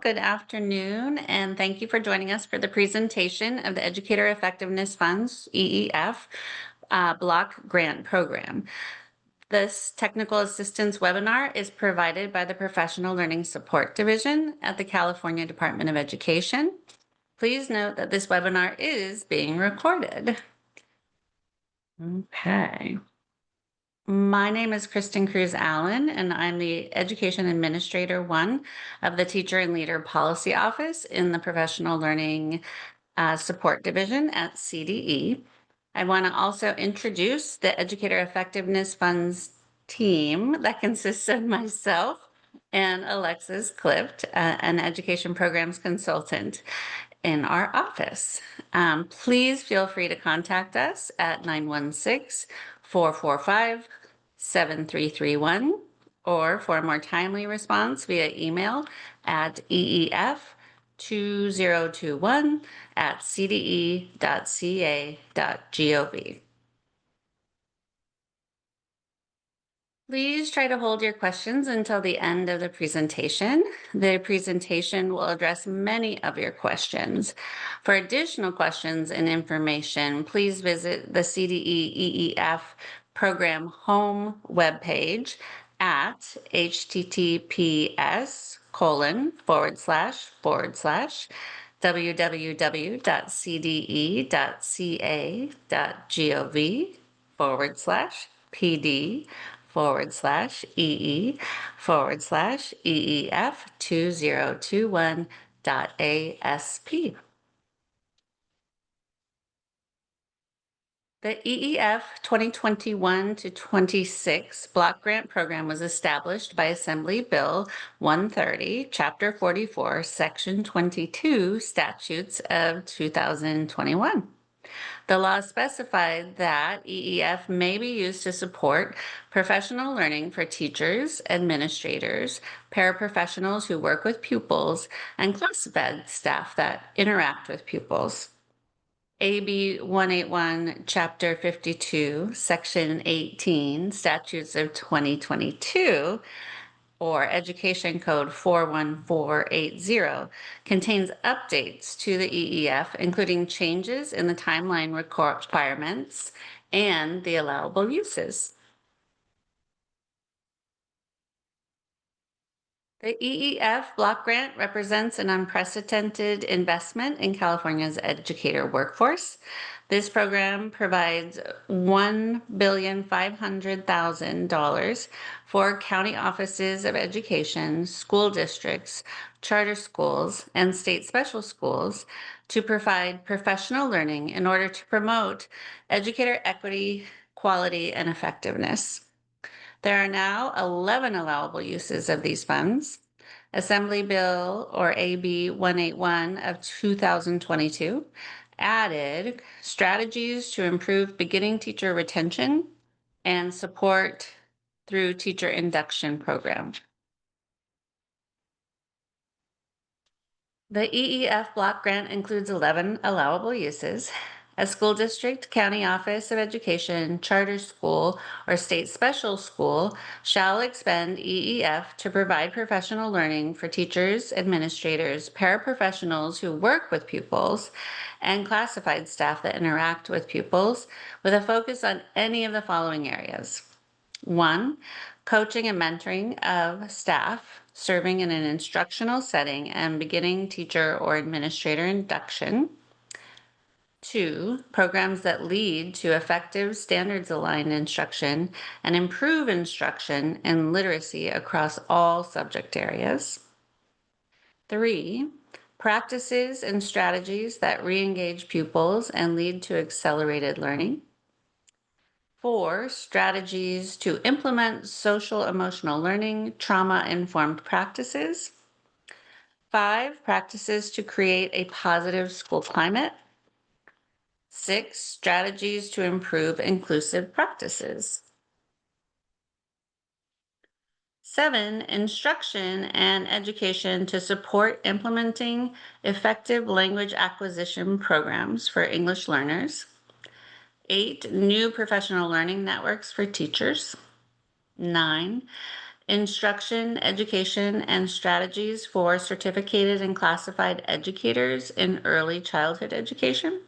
Good afternoon, and thank you for joining us for the presentation of the Educator Effectiveness Funds, EEF, Block Grant Program. This technical assistance webinar is provided by the Professional Learning Support Division at the California Department of Education. Please note that this webinar is being recorded. Okay. My name is Kristen Cruz Allen, and I'm the Education Administrator 1 of the Teacher and Leader Policy Office in the Professional Learning Support Division at CDE. I want to also introduce the Educator Effectiveness Funds team that consists of myself and Alexis Clift, an education programs consultant in our office. Please feel free to contact us at 916-445-7331 or for a more timely response via email at eef2021@cde.ca.gov. Please try to hold your questions until the end of the presentation. The presentation will address many of your questions. For additional questions and information, please visit the CDE EEF program home webpage at https://www.cde.ca.gov/pd/EEF2021.ASP. The EEF 2021 to 26 Block Grant Program was established by Assembly Bill 130, Chapter 44, Section 22, Statutes of 2021. The law specified that EEF may be used to support professional learning for teachers, administrators, paraprofessionals who work with pupils, and classified staff that interact with pupils. AB 181, Chapter 52, Section 18, Statutes of 2022, or Education Code 41480, contains updates to the EEF, including changes in the timeline requirements and the allowable uses. The EEF block grant represents an unprecedented investment in California's educator workforce. This program provides $1,500,000 for county offices of education, school districts, charter schools, and state special schools to provide professional learning in order to promote educator equity, quality, and effectiveness. There are now 11 allowable uses of these funds. Assembly Bill, or AB 181 of 2022, added strategies to improve beginning teacher retention and support through teacher induction program. The EEF block grant includes 11 allowable uses. A school district, county office of education, charter school, or state special school shall expend EEF to provide professional learning for teachers, administrators, paraprofessionals who work with pupils, and classified staff that interact with pupils, with a focus on any of the following areas. 1, coaching and mentoring of staff serving in an instructional setting and beginning teacher or administrator induction. 2, programs that lead to effective standards-aligned instruction and improve instruction and literacy across all subject areas. 3, practices and strategies that re-engage pupils and lead to accelerated learning. 4, strategies to implement social-emotional learning, trauma-informed practices. 5, practices to create a positive school climate. 6, strategies to improve inclusive practices. 7, instruction and education to support implementing effective language acquisition programs for English learners. 8, new professional learning networks for teachers. 9, instruction, education, and strategies for certificated and classified educators in early childhood education.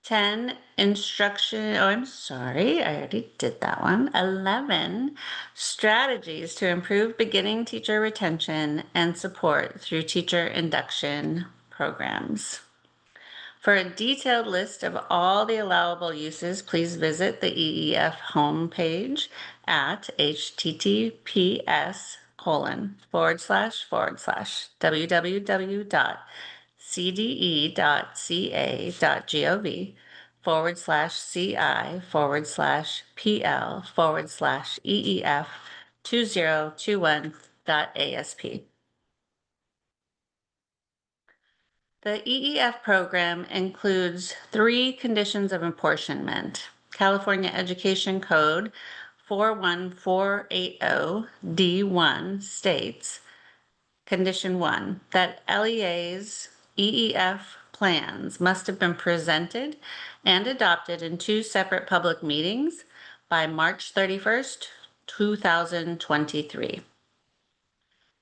10, instruction, oh, I'm sorry, I already did that one. 11, strategies to improve beginning teacher retention and support through teacher induction programs. For a detailed list of all the allowable uses, please visit the EEF homepage at https://www.cde.ca.gov/CI/PL/EEF2021.ASP. The EEF program includes 3 conditions of apportionment. California Education Code 41480D1 states, Condition 1, that LEA's EEF plans must have been presented and adopted in 2 separate public meetings by March 31st, 2023.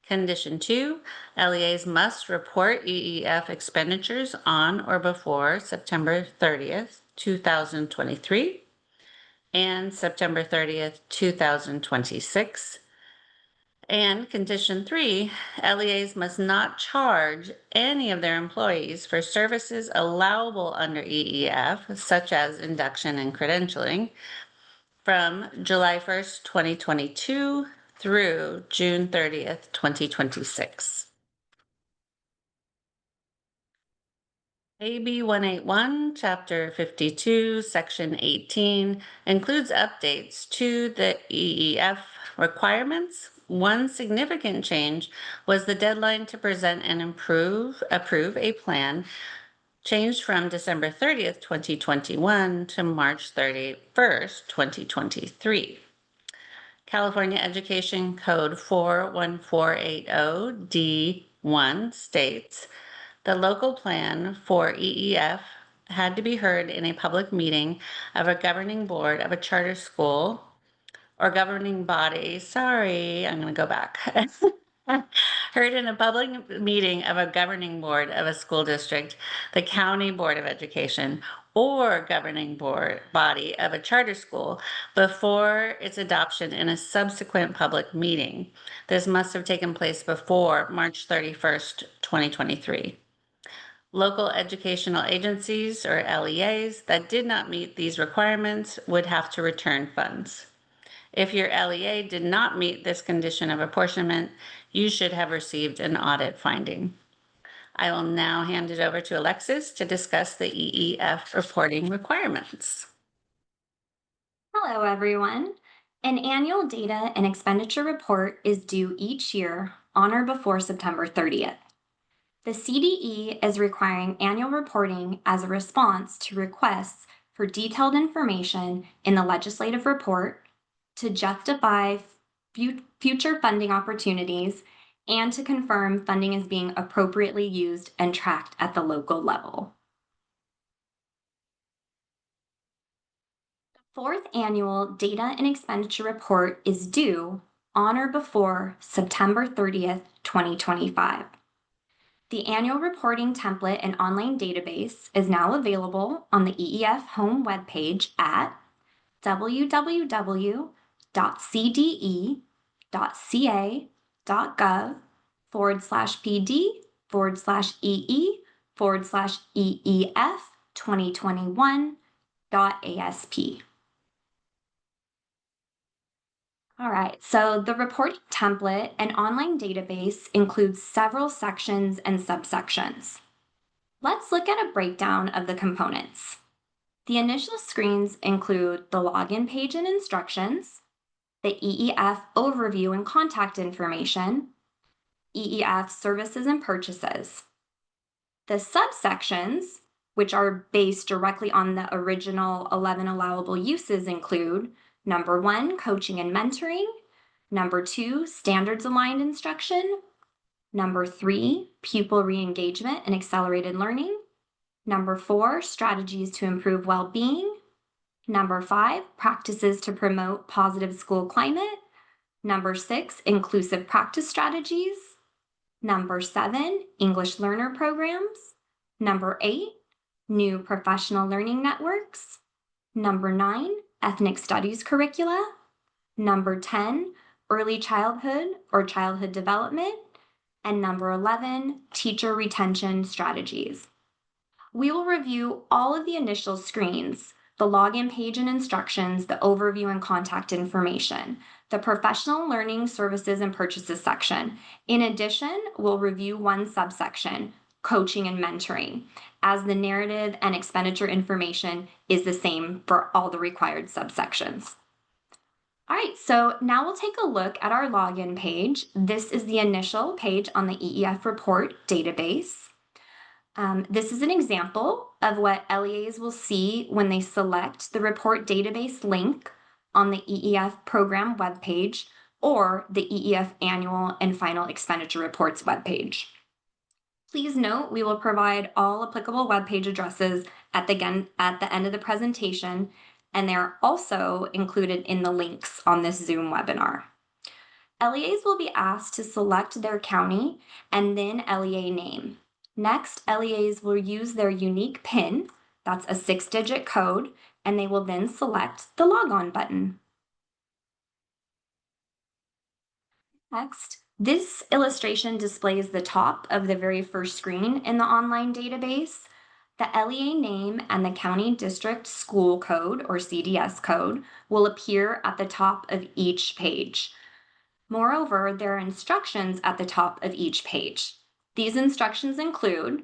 Condition 2, LEAs must report EEF expenditures on or before September 30th, 2023 and September 30th, 2026. And condition 3, LEAs must not charge any of their employees for services allowable under EEF, such as induction and credentialing, from July 1st, 2022 through June 30th, 2026. AB 181, Chapter 52, Section 18 includes updates to the EEF requirements. One significant change was the deadline to present and approve a plan changed from December 30th, 2021 to March 31st, 2023. California Education Code 41480D1 states, the local plan for EEF had to be heard in a public meeting of a governing board of a charter school or governing body. Sorry, I'm going to go back. Heard in a public meeting of a governing board of a school district, the county board of education, or governing board body of a charter school before its adoption in a subsequent public meeting. This must have taken place before March 31st, 2023. Local educational agencies, or LEAs, that did not meet these requirements would have to return funds. If your LEA did not meet this condition of apportionment, you should have received an audit finding. I will now hand it over to Alexis to discuss the EEF reporting requirements. Hello, everyone. An annual data and expenditure report is due each year on or before September 30th. The CDE is requiring annual reporting as a response to requests for detailed information in the legislative report, to justify future funding opportunities, and to confirm funding is being appropriately used and tracked at the local level. Fourth annual data and expenditure report is due on or before September 30th, 2025. The annual reporting template and online database is now available on the EEF home webpage at www.cde.ca.gov/PD/EE/EEF 2021.ASP. All right, so the reporting template and online database includes several sections and subsections. Let's look at a breakdown of the components. The initial screens include the login page and instructions, the EEF overview and contact information, EEF services and purchases. The subsections, which are based directly on the original 11 allowable uses, include number 1, coaching and mentoring. Number 2, standards aligned instruction. Number 3, pupil re-engagement and accelerated learning. Number 4, strategies to improve well-being. Number 5, practices to promote positive school climate. Number 6, inclusive practice strategies. Number 7, English learner programs. Number 8, new professional learning networks. Number 9, ethnic studies curricula. Number 10, early childhood or childhood development. And number 11, teacher retention strategies. We will review all of the initial screens, the login page and instructions, the overview and contact information, the professional learning services and purchases section. In addition, we'll review one subsection, coaching and mentoring, as the narrative and expenditure information is the same for all the required subsections. All right, so now we'll take a look at our login page. This is the initial page on the EEF report database. This is an example of what LEAs will see when they select the report database link on the EEF program webpage or the EEF annual and final expenditure reports webpage. Please note we will provide all applicable webpage addresses at the end of the presentation, and they are also included in the links on this Zoom webinar. LEAs will be asked to select their county and then LEA name. Next, LEAs will use their unique PIN, that's a 6-digit code, and they will then select the Log On button. Next, this illustration displays the top of the very first screen in the online database. The LEA name and the county district school code or CDS code will appear at the top of each page. Moreover, there are instructions at the top of each page. These instructions include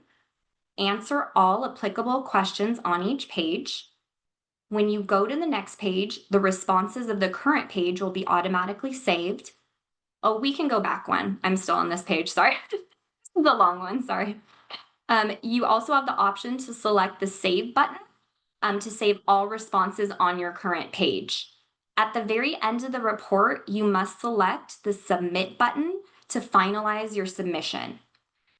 answer all applicable questions on each page. When you go to the next page, the responses of the current page will be automatically saved. Oh, we can go back one. I'm still on this page, sorry. This is the long one, sorry. You also have the option to select the Save button to save all responses on your current page. At the very end of the report, you must select the Submit button to finalize your submission.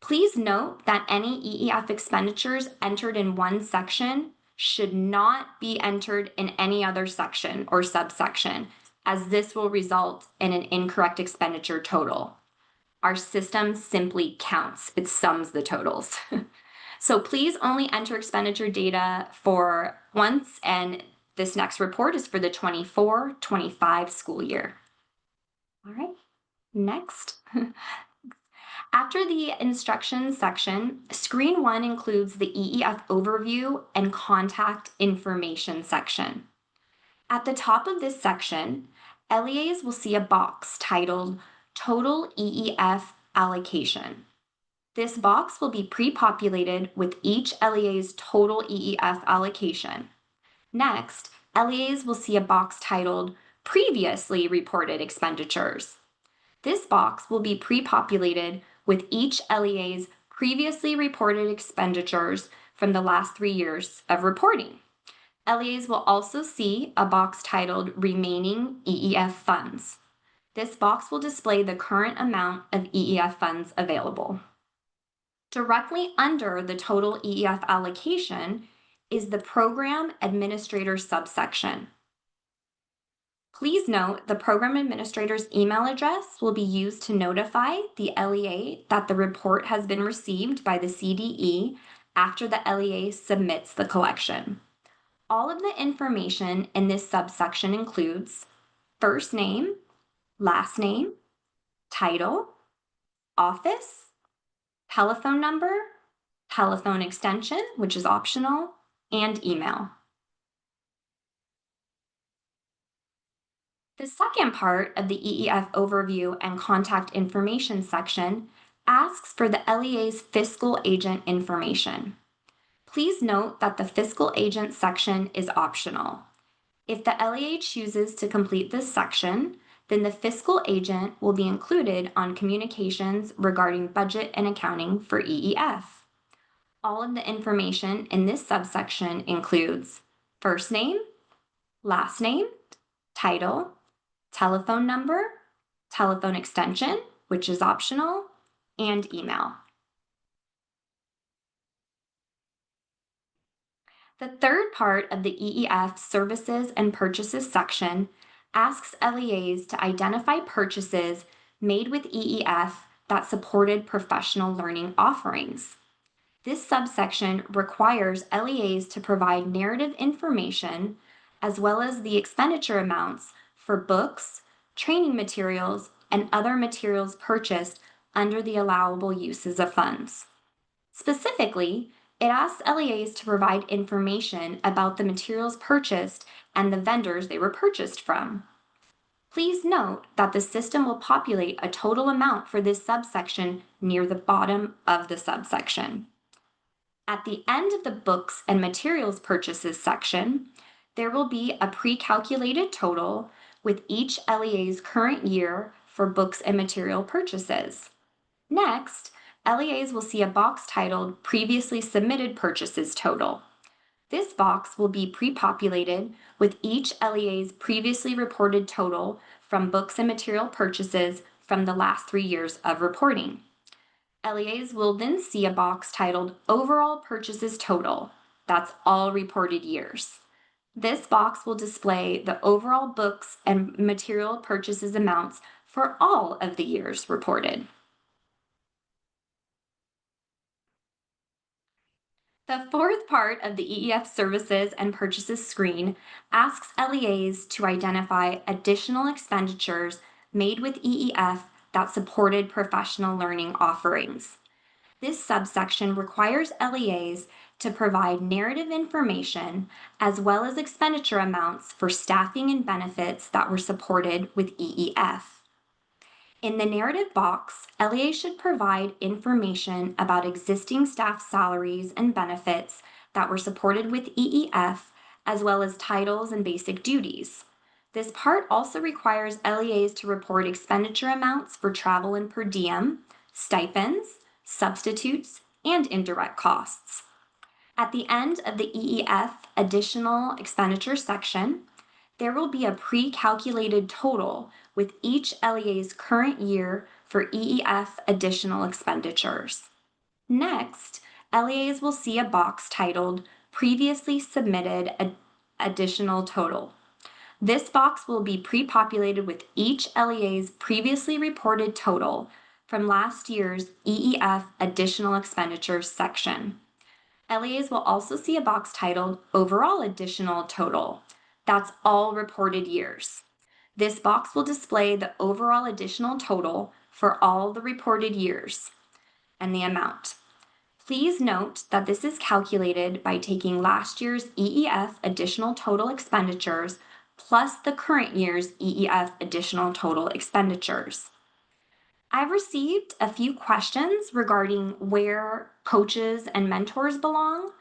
Please note that any EEF expenditures entered in one section should not be entered in any other section or subsection, as this will result in an incorrect expenditure total. Our system simply counts, it sums the totals. So please only enter expenditure data for once, and this next report is for the 24-25 school year. All right, next. After the instructions section, screen 1 includes the EEF overview and contact information section. At the top of this section, LEAs will see a box titled Total EEF Allocation. This box will be pre-populated with each LEA's total EEF allocation. Next, LEAs will see a box titled Previously Reported Expenditures. This box will be pre-populated with each LEA's previously reported expenditures from the last 3 years of reporting. LEAs will also see a box titled Remaining EEF Funds. This box will display the current amount of EEF funds available. Directly under the total EEF allocation is the Program Administrator subsection. Please note the program administrator's email address will be used to notify the LEA that the report has been received by the CDE after the LEA submits the collection. All of the information in this subsection includes first name, last name, title, office, telephone number, telephone extension, which is optional, and email. The second part of the EEF overview and contact information section asks for the LEA's fiscal agent information. Please note that the fiscal agent section is optional. If the LEA chooses to complete this section, then the fiscal agent will be included on communications regarding budget and accounting for EEF. All of the information in this subsection includes first name, last name, title, telephone number, telephone extension, which is optional, and email. The third part of the EEF services and purchases section asks LEAs to identify purchases made with EEF that supported professional learning offerings. This subsection requires LEAs to provide narrative information as well as the expenditure amounts for books, training materials, and other materials purchased under the allowable uses of funds. Specifically, it asks LEAs to provide information about the materials purchased and the vendors they were purchased from. Please note that the system will populate a total amount for this subsection near the bottom of the subsection. At the end of the books and materials purchases section, there will be a pre-calculated total with each LEA's current year for books and material purchases. Next, LEAs will see a box titled Previously Submitted Purchases Total. This box will be pre-populated with each LEA's previously reported total from books and material purchases from the last 3 years of reporting. LEAs will then see a box titled Overall Purchases Total. That's all reported years. This box will display the overall books and material purchases amounts for all of the years reported. The fourth part of the EEF services and purchases screen asks LEAs to identify additional expenditures made with EEF that supported professional learning offerings. This subsection requires LEAs to provide narrative information as well as expenditure amounts for staffing and benefits that were supported with EEF. In the narrative box, LEAs should provide information about existing staff salaries and benefits that were supported with EEF, as well as titles and basic duties. This part also requires LEAs to report expenditure amounts for travel and per diem, stipends, substitutes, and indirect costs. At the end of the EEF additional expenditure section, there will be a pre-calculated total with each LEA's current year for EEF additional expenditures. Next, LEAs will see a box titled Previously Submitted Additional Total. This box will be pre-populated with each LEA's previously reported total from last year's EEF additional expenditures section. LEAs will also see a box titled Overall Additional Total. That's all reported years. This box will display the overall additional total for all the reported years and the amount. Please note that this is calculated by taking last year's EEF additional total expenditures plus the current year's EEF additional total expenditures. I've received a few questions regarding where coaches and mentors belong.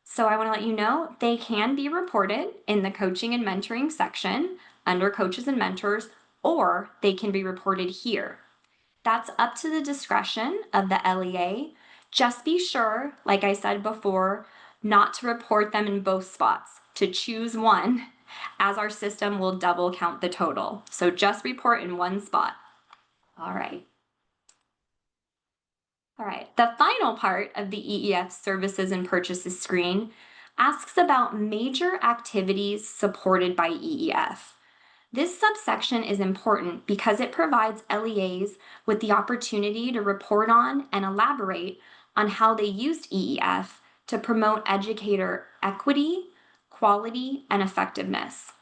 So I want to let you know they can be reported in the coaching and mentoring section under coaches and mentors, or they can be reported here. That's up to the discretion of the LEA. Just be sure, like I said before, not to report them in both spots, to choose one, as our system will double count the total. So just report in one spot. All right. All right, the final part of the EEF services and purchases screen asks about major activities supported by EEF. This subsection is important because it provides LEAs with the opportunity to report on and elaborate on how they used EEF to promote educator equity, quality, and effectiveness.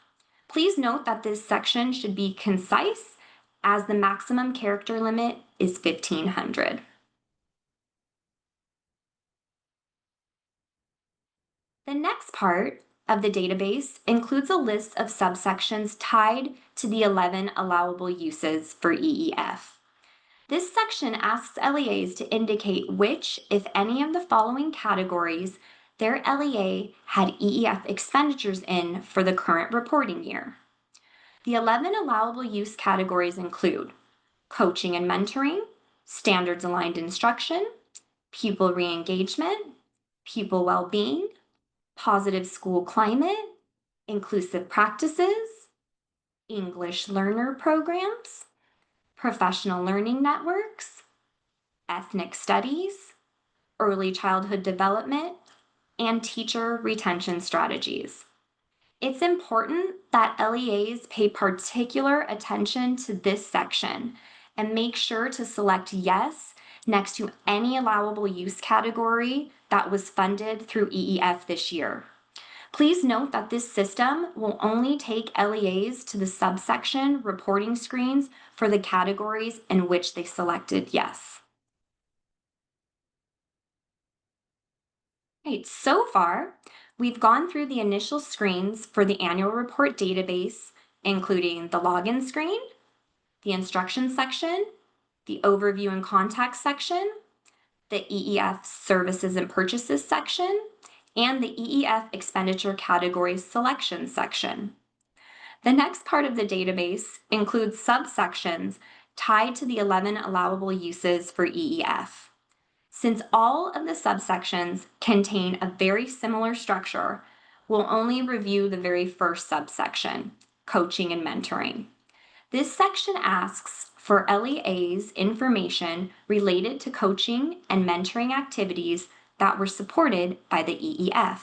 Please note that this section should be concise as the maximum character limit is 1,500. The next part of the database includes a list of subsections tied to the 11 allowable uses for EEF. This section asks LEAs to indicate which, if any, of the following categories their LEA had EEF expenditures in for the current reporting year. The 11 allowable use categories include coaching and mentoring, standards-aligned instruction, pupil re-engagement, pupil well-being, positive school climate, inclusive practices, English learner programs, professional learning networks, ethnic studies, early childhood development, and teacher retention strategies. It's important that LEAs pay particular attention to this section and make sure to select yes next to any allowable use category that was funded through EEF this year. Please note that this system will only take LEAs to the subsection reporting screens for the categories in which they selected yes. Right, so far, we've gone through the initial screens for the annual report database, including the login screen, the instructions section, the overview and context section, the EEF services and purchases section, and the EEF expenditure categories selection section. The next part of the database includes subsections tied to the 11 allowable uses for EEF. Since all of the subsections contain a very similar structure, we'll only review the very first subsection, coaching and mentoring. This section asks for LEA's information related to coaching and mentoring activities that were supported by the EEF.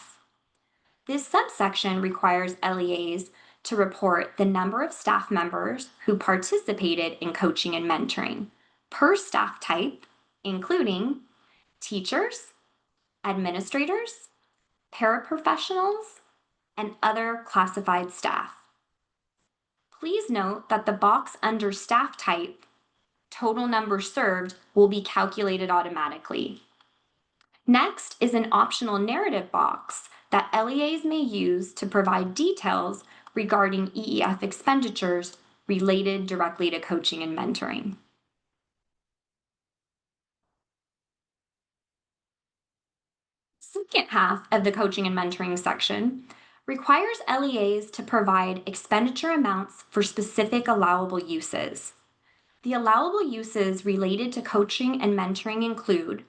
This subsection requires LEAs to report the number of staff members who participated in coaching and mentoring per staff type, including teachers, administrators, paraprofessionals, and other classified staff. Please note that the box under staff type, total number served, will be calculated automatically. Next is an optional narrative box that LEAs may use to provide details regarding EEF expenditures related directly to coaching and mentoring. Second half of the coaching and mentoring section requires LEAs to provide expenditure amounts for specific allowable uses. The allowable uses related to coaching and mentoring include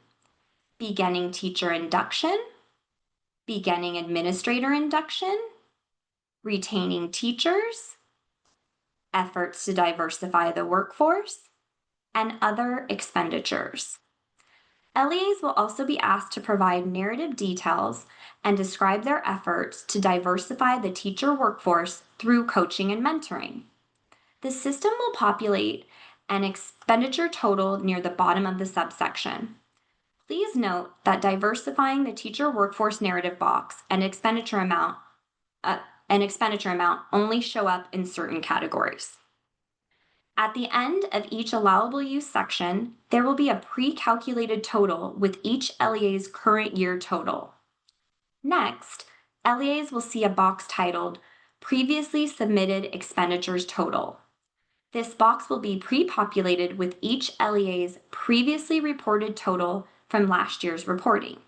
beginning teacher induction, beginning administrator induction, retaining teachers, efforts to diversify the workforce, and other expenditures. LEAs will also be asked to provide narrative details and describe their efforts to diversify the teacher workforce through coaching and mentoring. The system will populate an expenditure total near the bottom of the subsection. Please note that diversifying the teacher workforce narrative box and expenditure amount only show up in certain categories. At the end of each allowable use section, there will be a pre-calculated total with each LEA's current year total. Next, LEAs will see a box titled Previously Submitted Expenditures Total. This box will be pre-populated with each LEA's previously reported total from last year's reporting.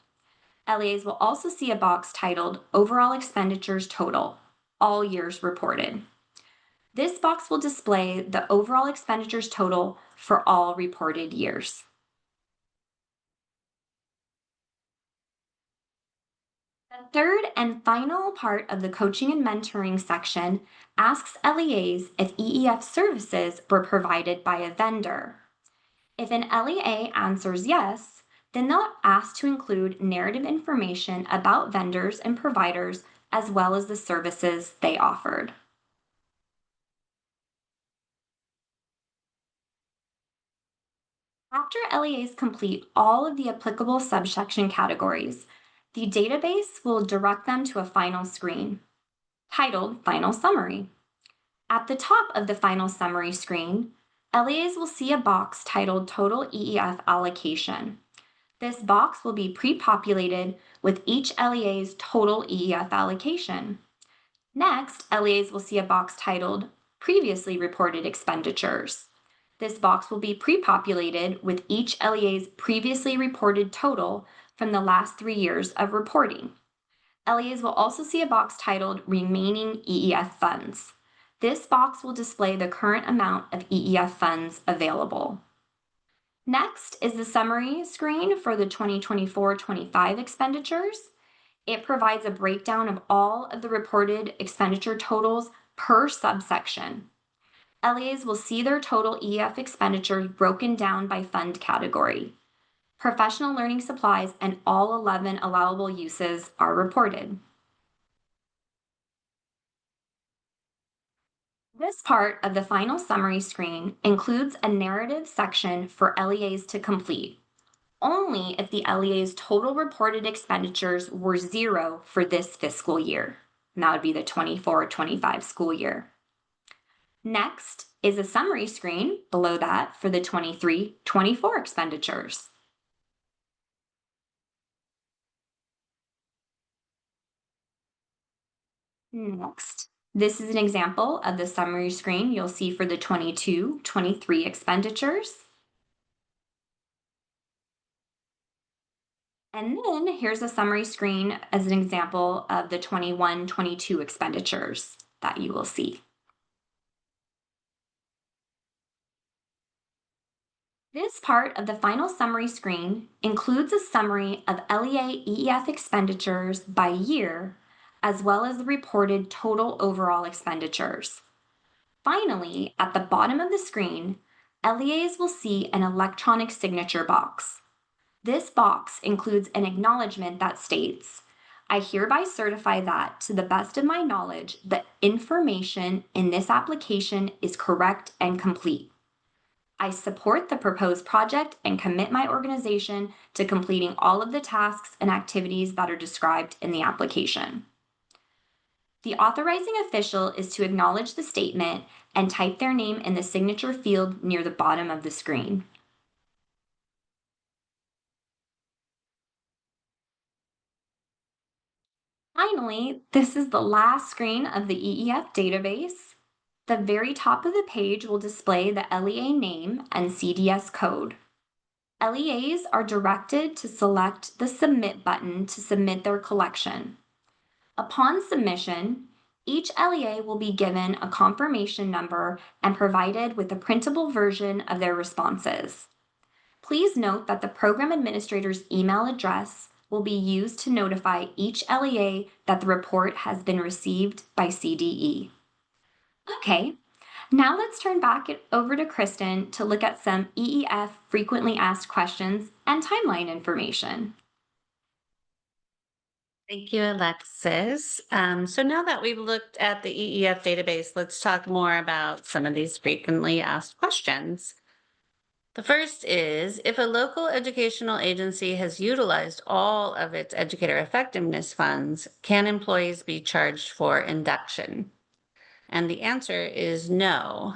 LEAs will also see a box titled Overall Expenditures Total, all years reported. This box will display the overall expenditures total for all reported years. The third and final part of the coaching and mentoring section asks LEAs if EEF services were provided by a vendor. If an LEA answers yes, then they'll ask to include narrative information about vendors and providers as well as the services they offered. After LEAs complete all of the applicable subsection categories, the database will direct them to a final screen titled Final Summary. At the top of the Final Summary screen, LEAs will see a box titled Total EEF Allocation. This box will be pre-populated with each LEA's total EEF allocation. Next, LEAs will see a box titled Previously Reported Expenditures. This box will be pre-populated with each LEA's previously reported total from the last 3 years of reporting. LEAs will also see a box titled Remaining EEF Funds. This box will display the current amount of EEF funds available. Next is the summary screen for the 2024-25 expenditures. It provides a breakdown of all of the reported expenditure totals per subsection. LEAs will see their total EEF expenditures broken down by fund category. Professional learning supplies and all 11 allowable uses are reported. This part of the final summary screen includes a narrative section for LEAs to complete, only if the LEA's total reported expenditures were zero for this fiscal year. And that would be the 24-25 school year. Next is a summary screen below that for the 23-24 expenditures. Next, this is an example of the summary screen you'll see for the 22-23 expenditures. And then here's a summary screen as an example of the 21-22 expenditures that you will see. This part of the final summary screen includes a summary of LEA EEF expenditures by year, as well as the reported total overall expenditures. Finally, at the bottom of the screen, LEAs will see an electronic signature box. This box includes an acknowledgement that states, I hereby certify that, to the best of my knowledge, the information in this application is correct and complete. I support the proposed project and commit my organization to completing all of the tasks and activities that are described in the application. The authorizing official is to acknowledge the statement and type their name in the signature field near the bottom of the screen. Finally, this is the last screen of the EEF database. The very top of the page will display the LEA name and CDS code. LEAs are directed to select the Submit button to submit their collection. Upon submission, each LEA will be given a confirmation number and provided with a printable version of their responses. Please note that the program administrator's email address will be used to notify each LEA that the report has been received by CDE. Okay, now let's turn back it over to Kristen to look at some EEF frequently asked questions and timeline information. Thank you, Alexis. So now that we've looked at the EEF database, let's talk more about some of these frequently asked questions. The first is, if a local educational agency has utilized all of its educator effectiveness funds, can employees be charged for induction? And the answer is no.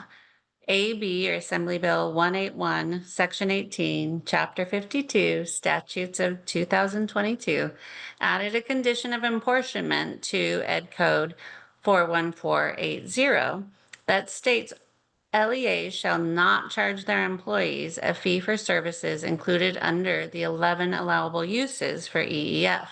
AB, or Assembly Bill 181, Section 18, Chapter 52, Statutes of 2022, added a condition of apportionment to Ed Code 41480 that states LEAs shall not charge their employees a fee for services included under the 11 allowable uses for EEF,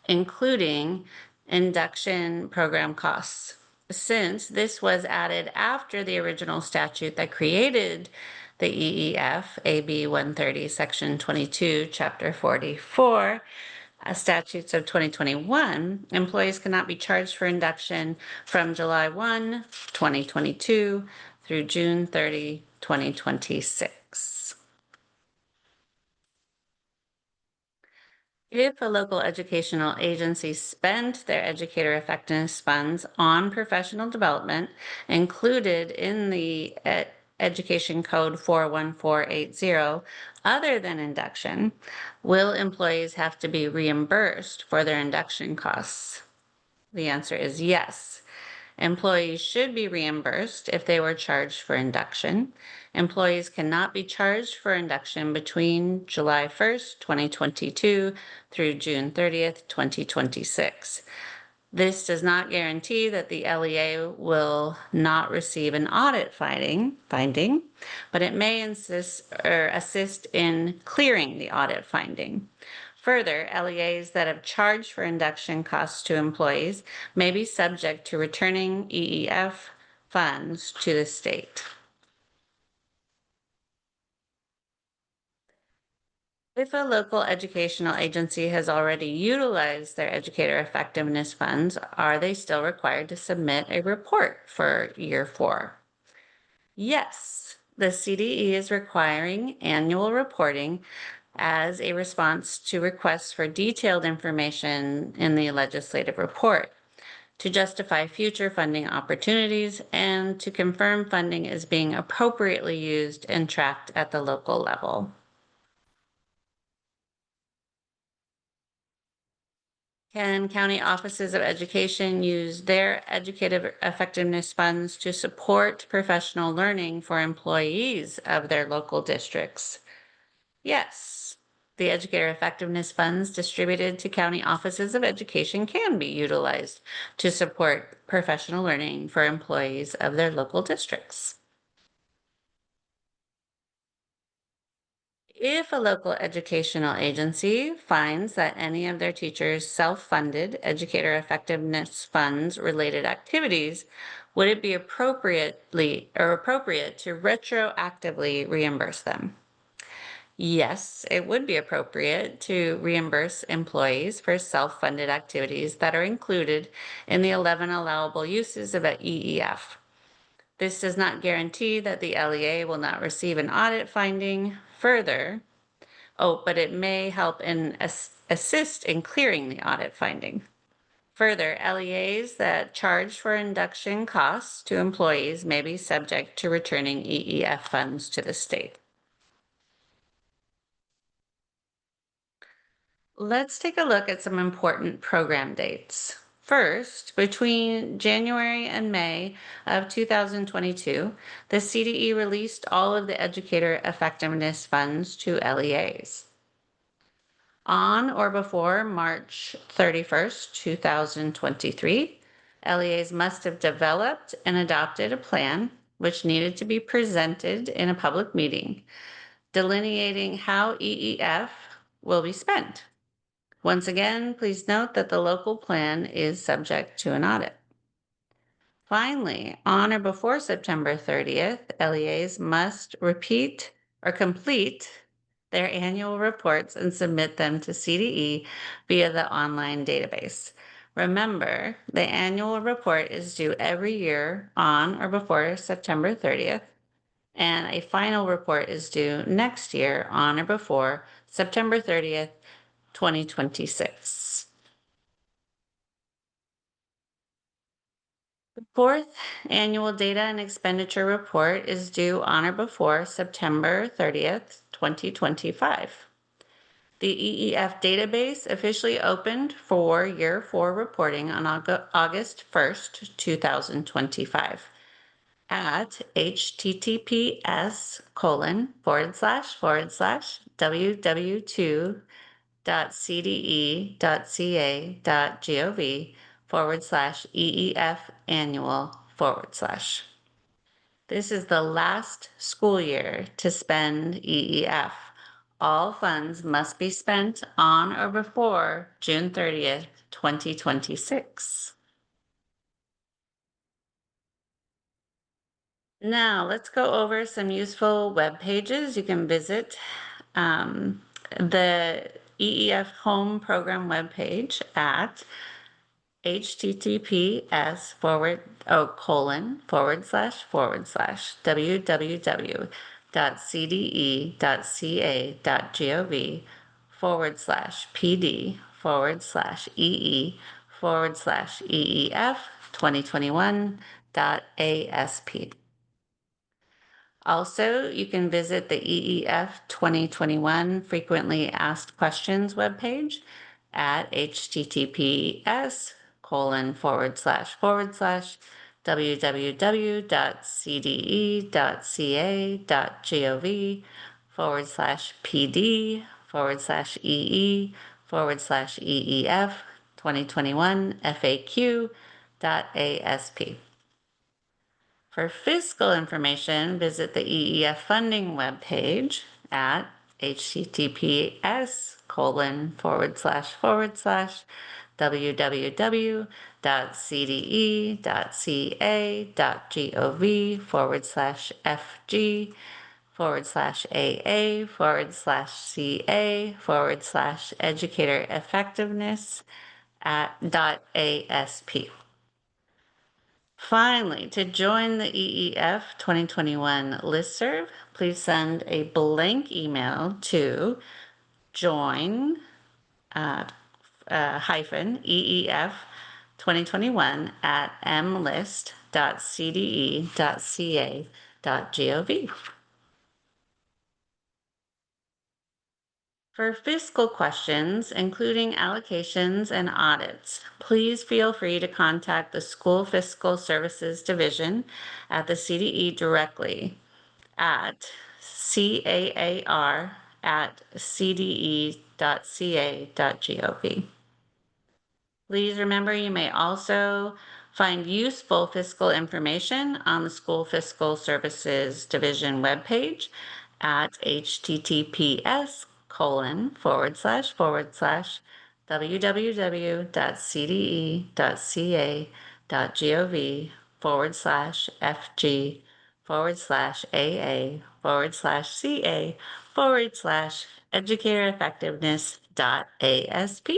including induction program costs. Since this was added after the original statute that created the EEF, AB 130, Section 22, Chapter 44, statutes of 2021, employees cannot be charged for induction from July 1, 2022 through June 30, 2026. If a local educational agency spent their educator effectiveness funds on professional development included in the Education Code 41480 other than induction, will employees have to be reimbursed for their induction costs? The answer is yes. Employees should be reimbursed if they were charged for induction. Employees cannot be charged for induction between July 1st, 2022 through June 30th, 2026. This does not guarantee that the LEA will not receive an audit finding, but it may assist in clearing the audit finding. Further, LEAs that have charged for induction costs to employees may be subject to returning EEF funds to the state. If a local educational agency has already utilized their educator effectiveness funds, are they still required to submit a report for year 4? Yes, the CDE is requiring annual reporting as a response to requests for detailed information in the legislative report. to justify future funding opportunities, and to confirm funding is being appropriately used and tracked at the local level. Can county offices of education use their educative effectiveness funds to support professional learning for employees of their local districts? Yes. The educator effectiveness funds distributed to county offices of education can be utilized to support professional learning for employees of their local districts. If a local educational agency finds that any of their teachers self-funded educator effectiveness funds related activities, would it be appropriate to retroactively reimburse them? Yes, it would be appropriate to reimburse employees for self-funded activities that are included in the 11 allowable uses of an EEF. This does not guarantee that the LEA will not receive an audit finding further. Oh, but it may help in assist in clearing the audit finding. Further, LEAs that charge for induction costs to employees may be subject to returning EEF funds to the state. Let's take a look at some important program dates. First, between January and May of 2022, the CDE released all of the educator effectiveness funds to LEAs. On or before March 31st, 2023, LEAs must have developed and adopted a plan which needed to be presented in a public meeting, delineating how EEF will be spent. Once again, please note that the local plan is subject to an audit. Finally, on or before September 30th, LEAs must repeat or complete their annual reports and submit them to CDE via the online database. Remember, the annual report is due every year on or before September 30th, and a final report is due next year on or before September 30th, 2026. The fourth annual data and expenditure report is due on or before September 30th, 2025. The EEF database officially opened for year 4 reporting on August 1st, 2025 at https://www.cde.ca.gov/EEF annual/. This is the last school year to spend EEF. All funds must be spent on or before June 30th, 2026. Now, let's go over some useful web pages you can visit. The EEF Home Program webpage at www.cde.ca.gov/pd/EE/EEF 2021.ASP. Also, you can visit the EEF 2021 Frequently Asked Questions webpage at https://www.cde.ca.gov/pd/EE/EEF 2021 FAQ.ASP. For fiscal information, visit the EEF funding webpage at https://www.cde.ca.gov/FG/CA/CA/educator effectiveness .ASP. Finally, to join the EEF 2021 listserv, please send a blank email to join hyphen EEF 2021 at mlist.cde.ca.gov. For fiscal questions, including allocations and audits, please feel free to contact the School Fiscal Services Division at the CDE directly at caar@cde.ca.gov. Please remember you may also find useful fiscal information on the School Fiscal Services Division webpage at https://www.cde.ca.gov/fg/ca/educator effectiveness.asp.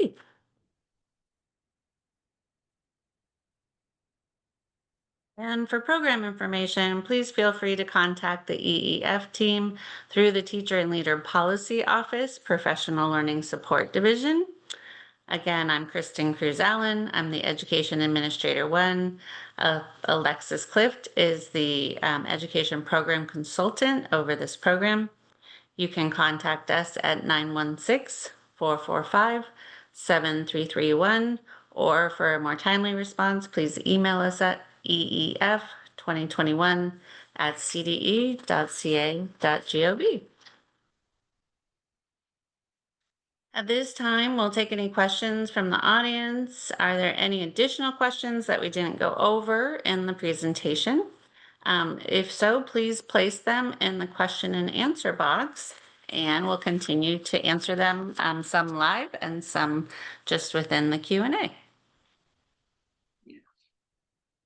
And for program information, please feel free to contact the EEF team through the Teacher and Leader Policy Office, Professional Learning Support Division. Again, I'm Kristen Cruz Allen. I'm the Education Administrator 1. Alexis Clift is the Education Program Consultant over this program. You can contact us at 916-445-7331, or for a more timely response, please email us at eef2021@cde.ca.gov. At this time, we'll take any questions from the audience. Are there any additional questions that we didn't go over in the presentation? If so, please place them in the question and answer box, and we'll continue to answer them, some live and some just within the Q&A.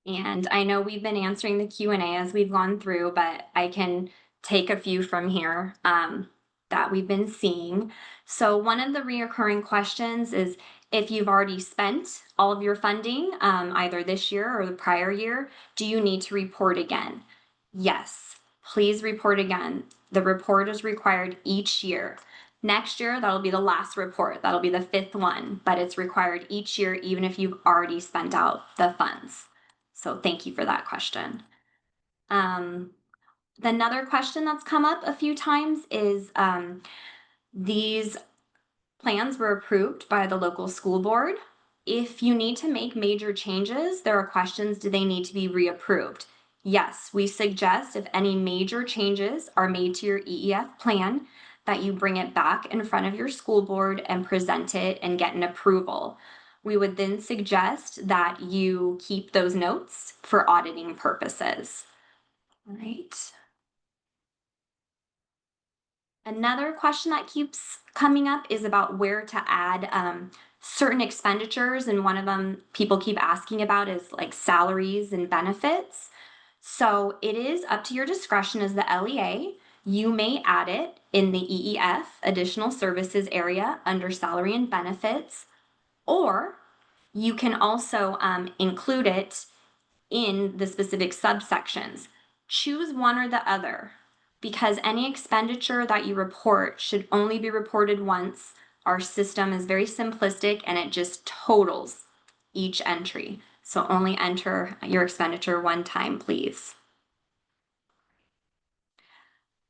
And I know we've been answering the Q&A as we've gone through, but I can take a few from here that we've been seeing. So one of the reoccurring questions is if you've already spent all of your funding, either this year or the prior year, do you need to report again? Yes, please report again. The report is required each year. Next year, that'll be the last report. That'll be the 5th one, but it's required each year, even if you've already spent out the funds. So thank you for that question. Another question that's come up a few times is these plans were approved by the local school board. If you need to make major changes, there are questions, do they need to be reapproved? Yes, we suggest if any major changes are made to your EEF plan, that you bring it back in front of your school board and present it and get an approval. We would then suggest that you keep those notes for auditing purposes. All right. Another question that keeps coming up is about where to add certain expenditures, and one of them people keep asking about is like salaries and benefits. So it is up to your discretion as the LEA. You may add it in the EEF additional services area under salary and benefits, or you can also include it in the specific subsections. Choose one or the other, because any expenditure that you report should only be reported once. Our system is very simplistic and it just totals each entry. So only enter your expenditure one time, please.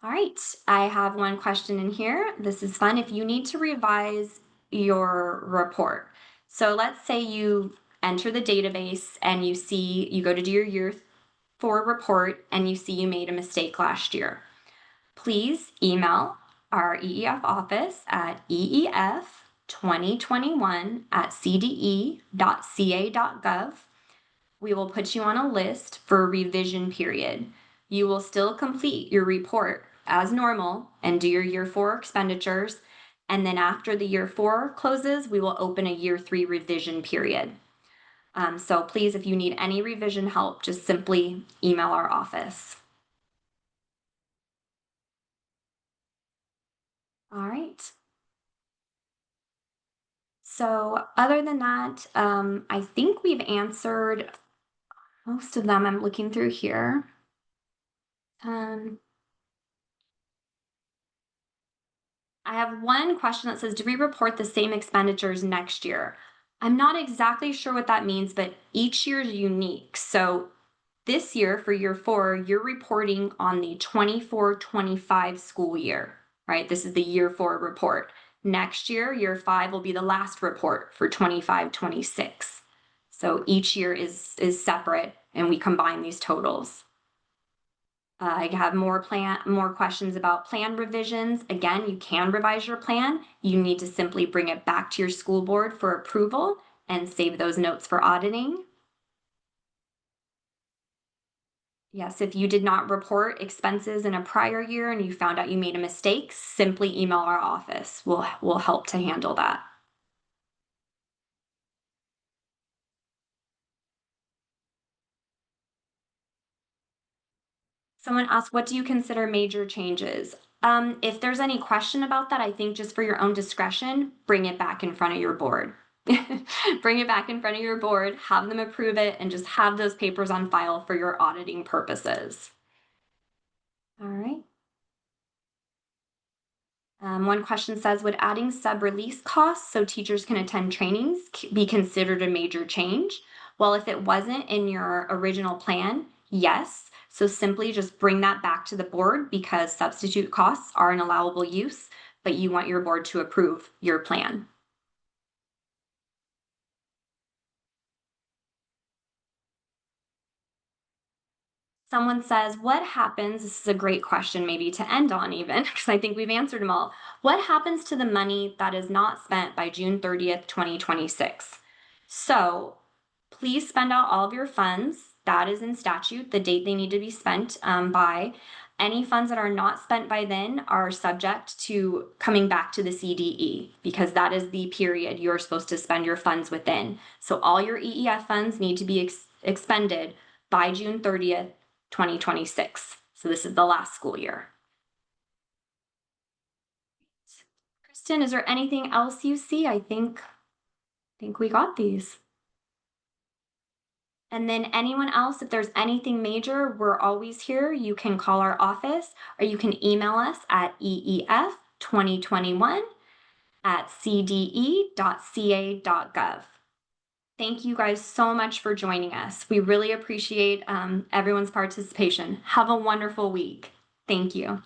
All right, I have one question in here. This is fun. If you need to revise your report, so let's say you enter the database and you go to do your year 4 report and you see you made a mistake last year. Please email our EEF office at eef2021@cde.ca.gov. We will put you on a list for a revision period. You will still complete your report as normal and do your year 4 expenditures. And then after the year 4 closes, we will open a year 3 revision period. So please, if you need any revision help, just simply email our office. All right. So other than that, I think we've answered most of them. I'm looking through here. I have one question that says, do we report the same expenditures next year? I'm not exactly sure what that means, but each year is unique. So this year for year 4, you're reporting on the 24-25 school year, right? This is the year 4 report. Next year, year 5 will be the last report for 25-26. So each year is separate and we combine these totals. I have more questions about plan revisions. Again, you can revise your plan. You need to simply bring it back to your school board for approval and save those notes for auditing. Yes, if you did not report expenses in a prior year and you found out you made a mistake, simply email our office. We'll help to handle that. Someone asked, what do you consider major changes? If there's any question about that, I think just for your own discretion, bring it back in front of your board. Bring it back in front of your board, have them approve it, and just have those papers on file for your auditing purposes. All right. One question says, would adding sub-release costs so teachers can attend trainings be considered a major change? Well, if it wasn't in your original plan, yes. So simply just bring that back to the board because substitute costs are an allowable use, but you want your board to approve your plan. Someone says, what happens? This is a great question, maybe to end on, even because I think we've answered them all. What happens to the money that is not spent by June 30th, 2026? So please spend out all of your funds. That is in statute, the date they need to be spent by. Any funds that are not spent by then are subject to coming back to the CDE because that is the period you're supposed to spend your funds within. So all your EEF funds need to be expended by June 30th, 2026. So this is the last school year. Kristen, is there anything else you see? I think we got these. And then anyone else, if there's anything major, we're always here. You can call our office or you can email us at eef2021@cde.ca.gov. Thank you guys so much for joining us. We really appreciate everyone's participation. Have a wonderful week. Thank you.